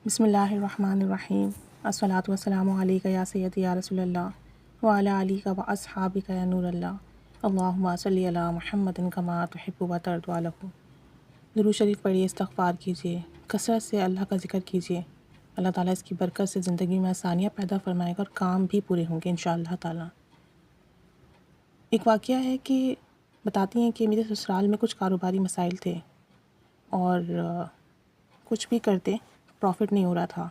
بسم اللہ الرحمن الرحیم الصلاۃ والسلام علیک یا سیدی یا رسول اللہ وعلی آلک و اصحابک یا نور اللہ اللہم صلی علی محمد کما تحب و ترضی عنہ۔ درود شریف پڑھیے، استغفار کیجیے، کثرت سے اللہ کا ذکر کیجیے۔ اللہ تعالیٰ اس کی برکت سے زندگی میں آسانیاں پیدا فرمائے گا اور کام بھی پورے ہوں گے انشاءاللہ تعالیٰ۔ ایک واقعہ ہے کہ بتاتی ہیں کہ میرے سسرال میں کچھ کاروباری مسائل تھے اور کچھ بھی کرتے پروفٹ نہیں ہو رہا تھا۔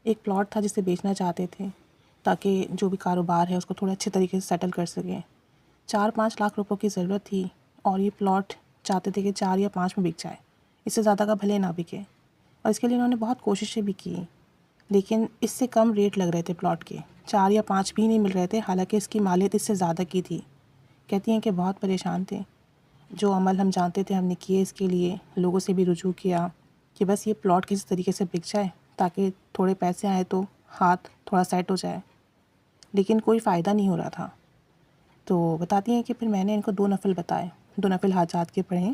ایک پلاٹ تھا جسے بیچنا چاہتے تھے تاکہ جو بھی کاروبار ہے اس کو تھوڑا اچھے طریقے سے سیٹل کر سکیں۔ 4-5 لاکھ روپے کی ضرورت تھی اور یہ پلاٹ چاہتے تھے کہ 4 یا 5 میں بک جائے، اس سے زیادہ کا بھلے نہ بکے، اور اس کے لیے انہوں نے بہت کوششیں بھی کی، لیکن اس سے کم ریٹ لگ رہے تھے پلاٹ کے، 4 یا 5 بھی نہیں مل رہے تھے، حالانکہ اس کی مالیت اس سے زیادہ کی تھی۔ کہتی ہیں کہ بہت پریشان تھے، جو عمل ہم جانتے تھے ہم نے کیے، اس کے لیے لوگوں سے بھی رجوع کیا کہ بس یہ پلاٹ کسی طریقے سے بک جائے تاکہ تھوڑے پیسے آئے تو ہاتھ تھوڑا سیٹ ہو جائے، لیکن کوئی فائدہ نہیں ہو رہا تھا۔ تو بتاتی ہیں کہ پھر میں نے ان کو 2 نفل بتائے، 2 نفل حاجات کے پڑھیں۔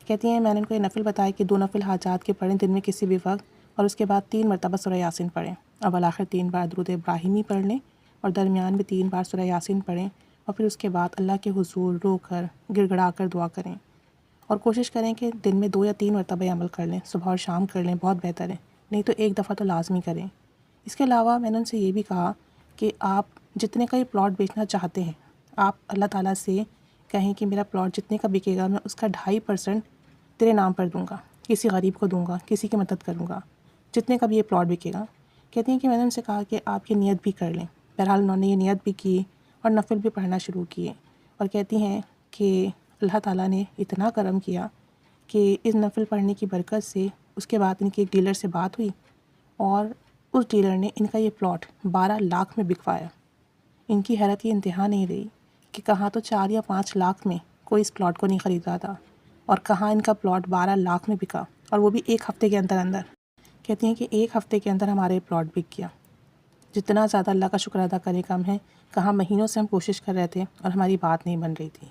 کہتی ہیں میں نے ان کو یہ نفل بتایا کہ 2 نفل حاجات کے پڑھیں دن میں کسی بھی وقت، اور اس کے بعد 3 مرتبہ سورہ یاسین پڑھیں، اول آخر 3 بار درود ابراہیمی پڑھ لیں، اور درمیان میں 3 بار سورہ یاسین پڑھیں، اور پھر اس کے بعد اللہ کے حضور رو کر گڑ گڑا کر دعا کریں، اور کوشش کریں کہ دن میں 2 یا 3 مرتبہ عمل کر لیں، صبح اور شام کر لیں، بہت بہتر ہے، نہیں تو ایک دفعہ تو لازمی کریں۔ اس کے علاوہ میں نے ان سے یہ بھی کہا کہ آپ جتنے کا یہ پلاٹ بیچنا چاہتے ہیں، آپ اللہ تعالیٰ سے کہیں کہ میرا پلاٹ جتنے کا بکے گا میں اس کا 2.5% تیرے نام پر دوں گا، کسی غریب کو دوں گا، کسی کی مدد کروں گا، جتنے کا بھی یہ پلاٹ بکے گا۔ کہتی ہیں کہ میں نے ان سے کہا کہ آپ یہ نیت بھی کر لیں۔ بہرحال انہوں نے یہ نیت بھی کی اور نفل بھی پڑھنا شروع کیے، اور کہتی ہیں کہ اللہ تعالیٰ نے اتنا کرم کیا کہ اس نفل پڑھنے کی برکت سے اس کے بعد ان کی ایک ڈیلر سے بات ہوئی، اور اس ڈیلر نے ان کا یہ پلاٹ 12 لاکھ میں بکوایا۔ ان کی حیرت کی انتہا نہیں رہی کہ کہاں تو 4 یا 5 لاکھ میں کوئی اس پلاٹ کو نہیں خرید رہا تھا، اور کہاں ان کا پلاٹ 12 لاکھ میں بکا، اور وہ بھی ایک ہفتے کے اندر اندر۔ کہتی ہیں کہ ایک ہفتے کے اندر ہمارے پلاٹ بک گیا۔ جتنا زیادہ اللہ کا شکر ادا کرے کم ہے، کہاں مہینوں سے ہم کوشش کر رہے تھے اور ہماری بات نہیں بن رہی تھی۔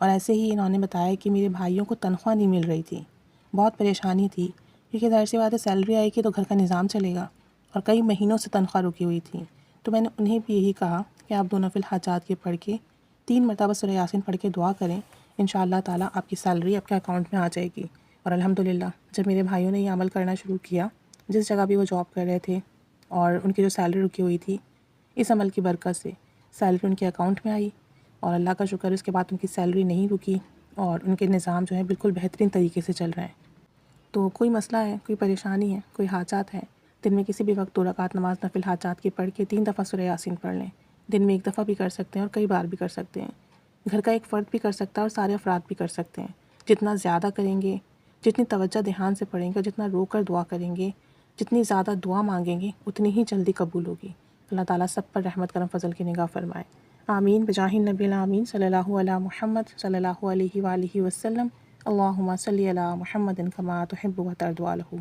اور ایسے ہی انہوں نے بتایا کہ میرے بھائیوں کو تنخواہ نہیں مل رہی تھی، بہت پریشانی تھی، کیونکہ ظاہر سی بات ہے سیلری آئے گی تو گھر کا نظام چلے گا، اور کئی مہینوں سے تنخواہ رکی ہوئی تھی۔ تو میں نے انہیں بھی یہی کہا کہ آپ 2 نفل حاجات کے پڑھ کے 3 مرتبہ سورہ یاسین پڑھ کے دعا کریں، انشاءاللہ تعالیٰ آپ کی سیلری آپ کے اکاؤنٹ میں آ جائے گی۔ اور الحمدللہ جب میرے بھائیوں نے یہ عمل کرنا شروع کیا، جس جگہ بھی وہ جاب کر رہے تھے اور ان کی جو سیلری رکی ہوئی تھی، اس عمل کی برکت سے سیلری ان کے اکاؤنٹ میں آئی، اور اللہ کا شکر اس کے بعد ان کی سیلری نہیں رکی، اور ان کے نظام جو ہے بالکل بہترین طریقے سے چل رہے ہیں۔ تو کوئی مسئلہ ہے، کوئی پریشانی ہے، کوئی حاجات ہے، دن میں کسی بھی وقت 2 رکعت نماز نفل حاجات کی پڑھ کے 3 دفعہ سورہ یاسین پڑھ لیں۔ دن میں 1 دفعہ بھی کر سکتے ہیں اور کئی بار بھی کر سکتے ہیں۔ گھر کا ایک فرد بھی کر سکتا ہے اور سارے افراد بھی کر سکتے ہیں۔ جتنا زیادہ کریں گے، جتنی توجہ دھیان سے پڑھیں گے، جتنا رو کر دعا کریں گے، جتنی زیادہ دعا مانگیں گے، اتنی ہی جلدی قبول ہوگی۔ اللہ تعالیٰ سب پر رحمت کرم فضل کی نگاہ فرمائے، آمین بجاہ النبی الامین صلی اللہ علیہ محمد صلی اللہ علیہ وآلہ وسلم۔ اللہم صلی علی محمد کما تحب و ترضی عنہ۔